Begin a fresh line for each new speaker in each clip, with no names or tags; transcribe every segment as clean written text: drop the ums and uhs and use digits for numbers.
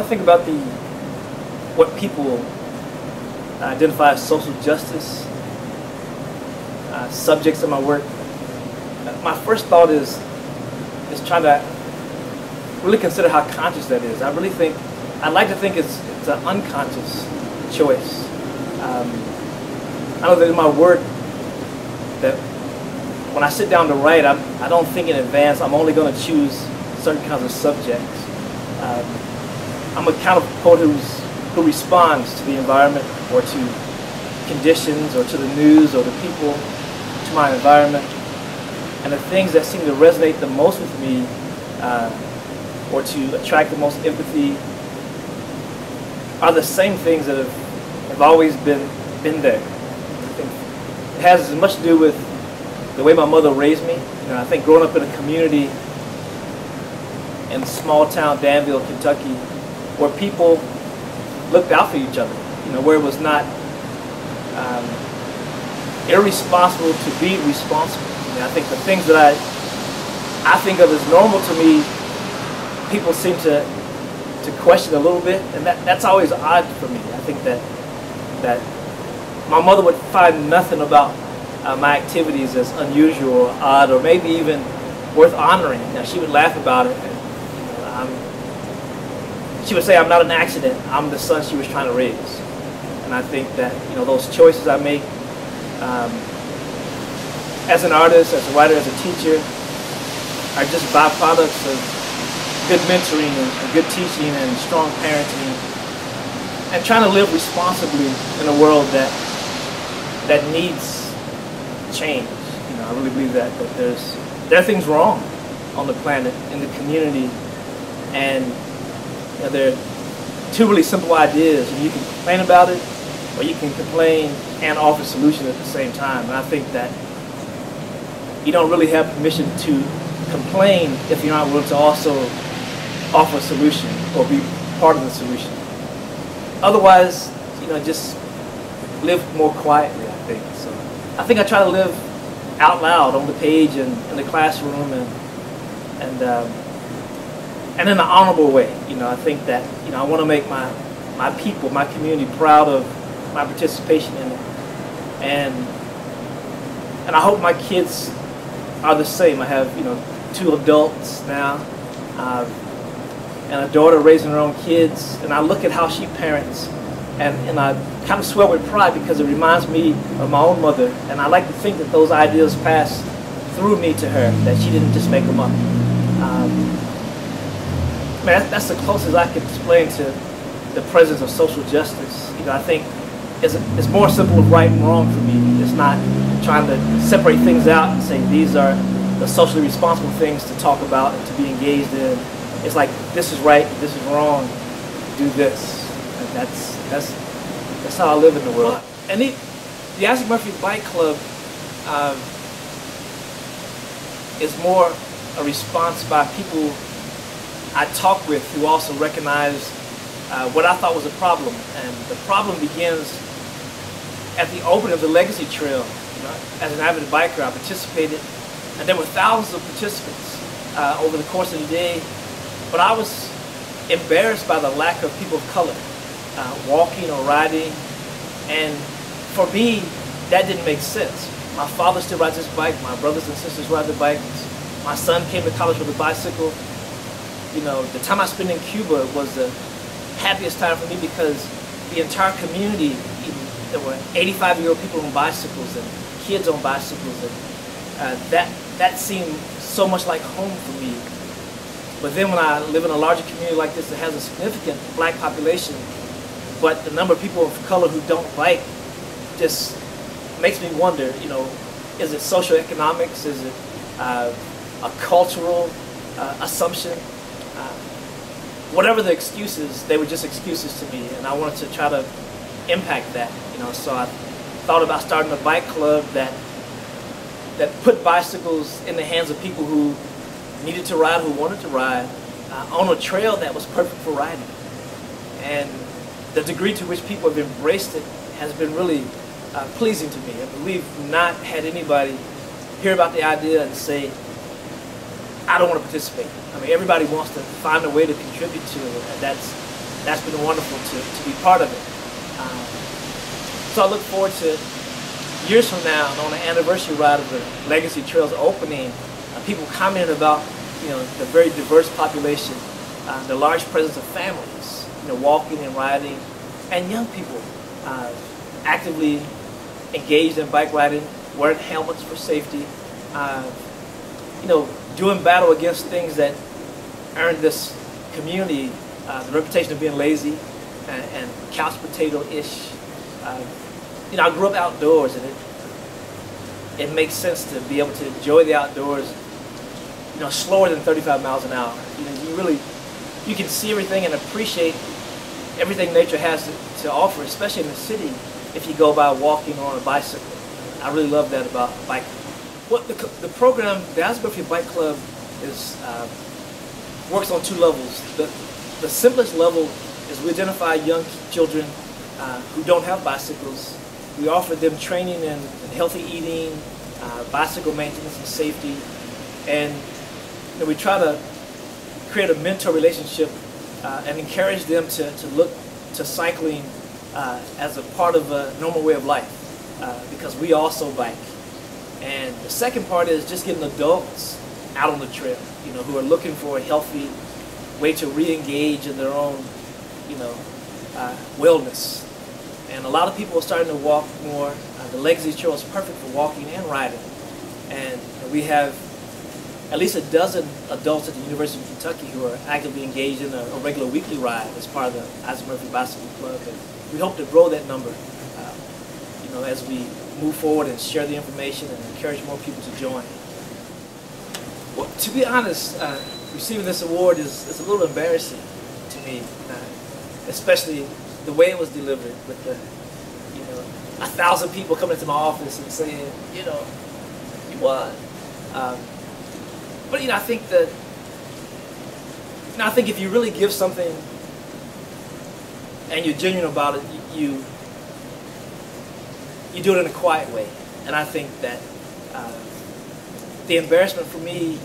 think about what people identify as social justice subjects of my work, my first thought is trying to really consider how conscious that is. I'd like to think it's an unconscious choice. I know that in my work, that when I sit down to write, I don't think in advance I'm only going to choose certain kinds of subjects. I'm a kind of poet who responds to the environment or to conditions or to the news or the people, to my environment. And the things that seem to resonate the most with me or to attract the most empathy are the same things that have always been there. I think it has as much to do with the way my mother raised me. I think growing up in a community in small town Danville, Kentucky, where people looked out for each other, where it was not irresponsible to be responsible. I think the things that I think of as normal to me, people seem to question a little bit, and that's always odd for me. I think that my mother would find nothing about my activities as unusual or odd or maybe even worth honoring. She would laugh about it. She would say I'm not an accident. I'm the son she was trying to raise. And I think that those choices I make as an artist, as a writer, as a teacher, are just byproducts of good mentoring and good teaching and strong parenting, and trying to live responsibly in a world that needs change. I really believe that there are things wrong on the planet, in the community, and there are two really simple ideas. You can complain about it, or you can complain and offer solutions at the same time. And I think that you don't really have permission to complain if you're not willing to also offer a solution or be part of the solution. Otherwise, just live more quietly, I think. So I think I try to live out loud on the page and in the classroom and in an honorable way. I think that I want to make my people, my community proud of my participation in it, and I hope my kids are the same. I have 2 adults now, and a daughter raising her own kids, and I look at how she parents, and I kind of swell with pride because it reminds me of my own mother, and I like to think that those ideas passed through me to her, that she didn't just make them up. That's the closest I can explain to the presence of social justice. I think it's more simple of right and wrong for me. It's not trying to separate things out and say these are the socially responsible things to talk about and to be engaged in. It's like, this is right, this is wrong, do this. And that's how I live in the world. And the Isaac Murphy Bike Club is more a response by people I talk with who also recognize what I thought was a problem. And the problem begins at the opening of the Legacy Trail. As an avid biker, I participated, and there were thousands of participants over the course of the day. But I was embarrassed by the lack of people of color walking or riding, and for me, that didn't make sense. My father still rides his bike. My brothers and sisters ride their bikes. My son came to college with a bicycle. The time I spent in Cuba was the happiest time for me because the entire community, there were 85-year-old people on bicycles and kids on bicycles, and that seemed so much like home for me. But then when I live in a larger community like this that has a significant black population, but the number of people of color who don't bike just makes me wonder, is it socioeconomics? Is it a cultural assumption? Whatever the excuses, they were just excuses to me, and I wanted to try to impact that. So I thought about starting a bike club that put bicycles in the hands of people who needed to ride, who wanted to ride, on a trail that was perfect for riding. And the degree to which people have embraced it has been really pleasing to me. And we've not had anybody hear about the idea and say, I don't want to participate. Everybody wants to find a way to contribute to it, and that's been wonderful to be part of it. So I look forward to years from now, on the anniversary ride of the Legacy Trails opening, people commenting about the very diverse population, the large presence of families, walking and riding, and young people actively engaged in bike riding, wearing helmets for safety, doing battle against things that earned this community the reputation of being lazy and couch potato-ish. I grew up outdoors, and it makes sense to be able to enjoy the outdoors, slower than 35 miles an hour. You can see everything and appreciate everything nature has to offer, especially in the city, if you go by walking or on a bicycle. I really love that about biking. The program, the Asbury Bike Club, works on two levels. The simplest level is we identify young children who don't have bicycles. We offer them training in healthy eating, bicycle maintenance and safety, and we try to create a mentor relationship and encourage them to look to cycling as a part of a normal way of life, because we also bike. And the second part is just getting adults out on the trail, who are looking for a healthy way to re-engage in their own, wellness. And a lot of people are starting to walk more. The Legacy Trail is perfect for walking and riding. And we have at least a dozen adults at the University of Kentucky who are actively engaged in a regular weekly ride as part of the Isaac Murphy Bicycle Club. And we hope to grow that number, as we move forward and share the information and encourage more people to join. Well, to be honest, receiving this award is a little embarrassing to me, especially the way it was delivered, with the 1,000 people coming into my office and saying, you won. But I think that if you really give something and you're genuine about it, you do it in a quiet way. And I think that the embarrassment for me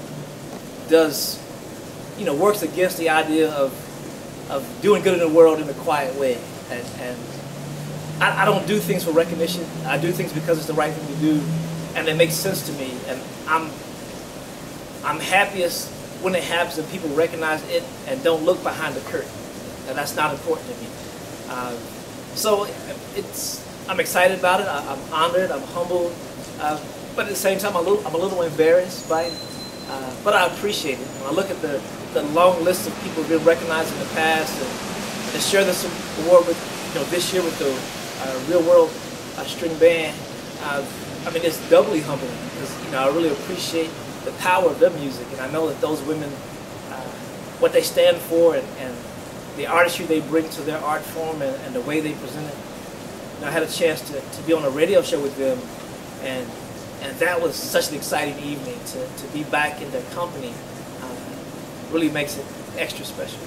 works against the idea of doing good in the world in a quiet way. And I don't do things for recognition. I do things because it's the right thing to do, and it makes sense to me. And I'm happiest when it happens and people recognize it and don't look behind the curtain. And that's not important to me. So I'm excited about it. I'm honored. I'm humbled. But at the same time, I'm a little embarrassed by it. But I appreciate it. When I look at the long list of people who've been recognized in the past, and to share this award with, this year with the Real World String Band, it's doubly humbling because, I really appreciate the power of their music, and I know that those women, what they stand for, and the artistry they bring to their art form, and the way they present it. I had a chance to be on a radio show with them, and that was such an exciting evening. To be back in their company really makes it extra special.